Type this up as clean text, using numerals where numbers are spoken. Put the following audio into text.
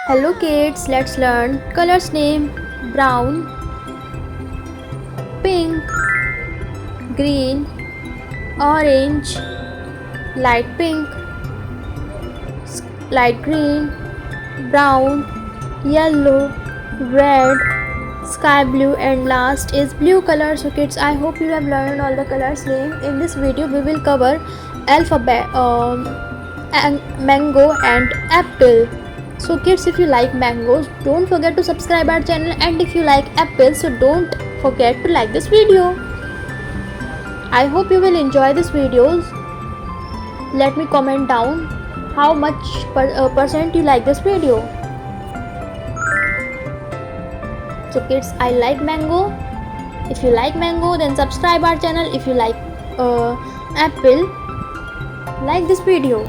Hello kids, let's learn colors name: brown, pink, green, orange, light pink, light green, brown, yellow, red, sky blue, and last is blue color. So kids, I hope you have learned all the colors name. In this video we will cover alphabet, and mango and apple. So kids, if you like mangoes, don't forget to subscribe our channel, and if you like apples, so don't forget to like this video. I hope you will enjoy this videos. Let me comment down how much percent you like this video. So kids, I like mango. If you like mango, then subscribe our channel. If you like apple, like this video.